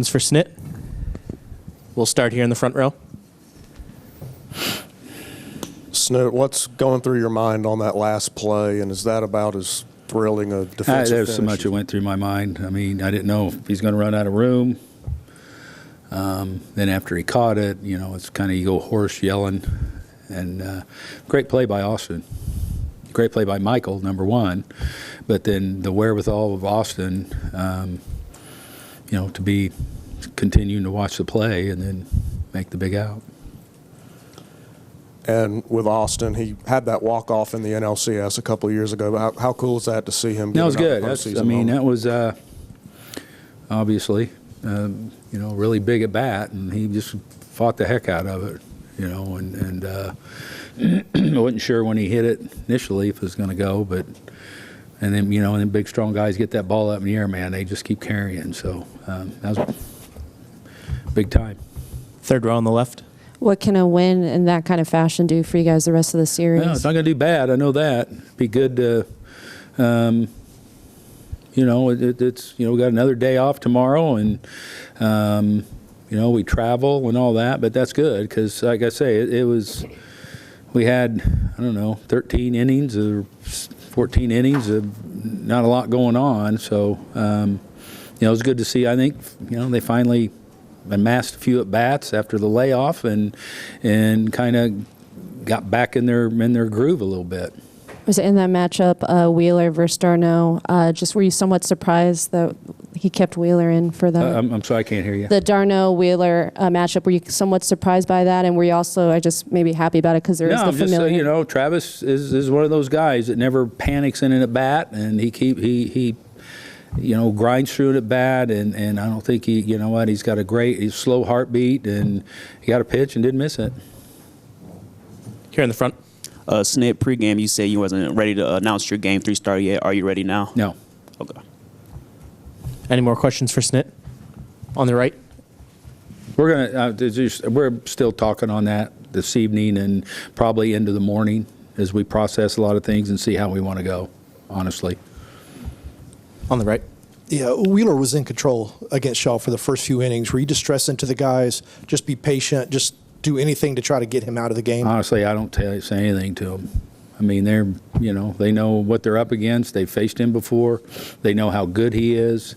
For Snit. We'll start here in the front row. Snit, what's going through your mind on that last play, and is that about as thrilling a defensive There's finish? so much that went through my mind. I mean, I didn't know if he's going to run out of room. Then after he caught it, it's kind of you go hoarse yelling. And great play by Austin. Great play by Michael, number one. But then the wherewithal of Austin, to be continuing to watch the play and then make the big out. And with Austin, he had that walk-off in the NLCS a couple of years ago. How cool is that to see him get That was good. that was obviously, really big at bat, and he just fought the heck out of it, and I wasn't sure when he hit it initially if it was going to go, but and then big strong guys get that ball up in the air, man, they just keep carrying. So that was big time. Third row on the left. What can a win in that kind of fashion do for you guys the rest of the series? No, it's not going to do bad. I know that. Be good to, it's we got another day off tomorrow, and we travel and all that, but that's good because, like I say, we had 13 innings or 14 innings of not a lot going on, so it was good to see. I think they finally amassed a few at bats after the layoff and kind of got back in their groove a little bit. Was it in that matchup, Wheeler versus d'Arnaud? Were you somewhat surprised that he kept Wheeler in for that? I'm sorry, I can't hear you. The d'Arnaud-Wheeler matchup, were you somewhat surprised by that? And were you also, maybe happy about it because there is the familiar? No, Travis is one of those guys that never panics in an at bat, and he grinds through it at bat, and I don't think he's got he's slow heartbeat, and he got a pitch and didn't miss it. Here in the front. Snit, pregame, you said you wasn't ready to announce your Game 3 start yet. Are you ready now? No. Okay. Any more questions for Snit? On the right. We're still talking on that this evening and probably into the morning as we process a lot of things and see how we want to go, honestly. On the right. Yeah, Wheeler was in control against Shaw for the first few innings. Were you just stressing to the guys, just be patient, just do anything to try to get him out of the game? Honestly, I don't say anything to them. I mean, they know what they're up against. They've faced him before. They know how good he is.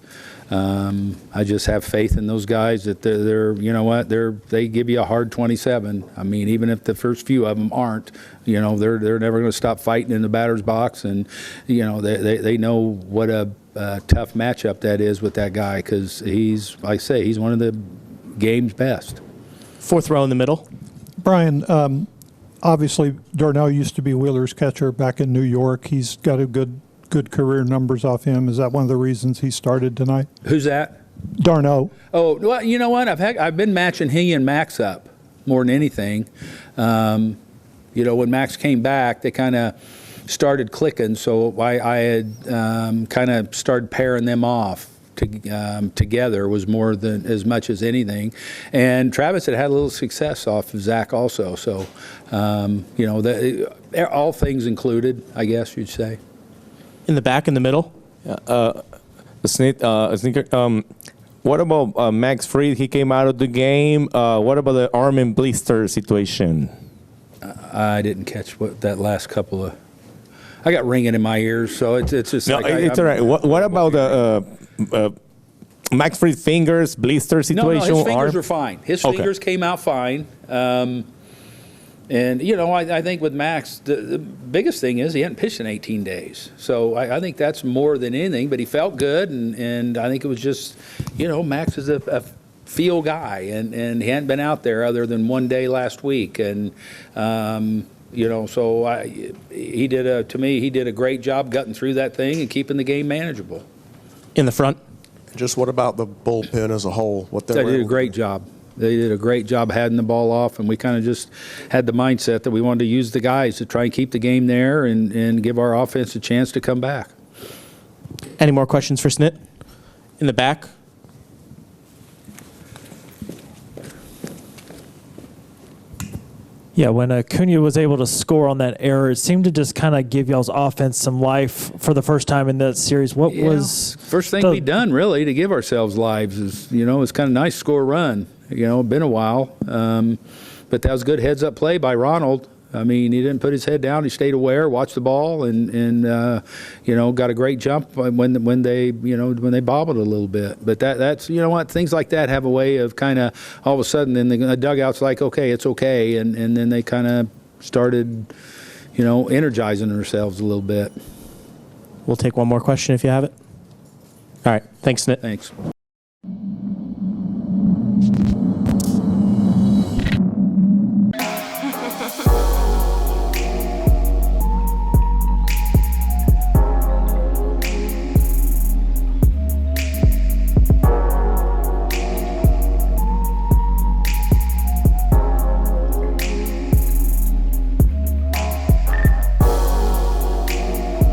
I just have faith in those guys that they give you a hard 27. I mean, even if the first few of them aren't, they're never going to stop fighting in the batter's box, and they know what a tough matchup that is with that guy because he's one of the game's best. Fourth row in the middle. Brian, obviously d'Arnaud used to be Wheeler's catcher back in New York. He's got a good career numbers off him. Is that one of the reasons he started tonight? Who's that? d'Arnaud. Oh, well, you know what? I've been matching he and Max up more than anything. When Max came back, they kind of started clicking, so I had kind of started pairing them off together was more than as much as anything. And Travis had a little success off of Zach also. So, all things included, I guess you'd say. In the back, in the middle. Snitker, what about Max Fried? He came out of the game. What about the arm and blister situation? I didn't catch that last couple of. I got ringing in my ears, so it's just. No, it's all right. What about the Max Fried fingers blister situation? No, his fingers were fine. His fingers came out fine. And, I think with Max, the biggest thing is he hadn't pitched in 18 days. So I think that's more than anything. But he felt good, and I think it was just, Max is a feel guy, and he hadn't been out there other than one day last week. And, he did a great job gutting through that thing and keeping the game manageable. In the front. Just what about the bullpen as a whole? They did a great job. They did a great job heading the ball off, and we kind of just had the mindset that we wanted to use the guys to try and keep the game there and give our offense a chance to come back. Any more questions for Snit? In the back. Yeah, when Acuna was able to score on that error, it seemed to just kind of give y'all's offense some life for the first time in that series. What was first thing we done really to give ourselves lives is, it's kind of nice score a run. Been a while, but that was good heads up play by Ronald. I mean, he didn't put his head down. He stayed aware, watched the ball, and got a great jump when they bobbled a little bit. But that's things like that have a way of kind of all of a sudden then the dugout's like, okay, it's okay, and then they kind of started, energizing themselves a little bit. We'll take one more question if you have it. All right. Thanks, Snit. Thanks.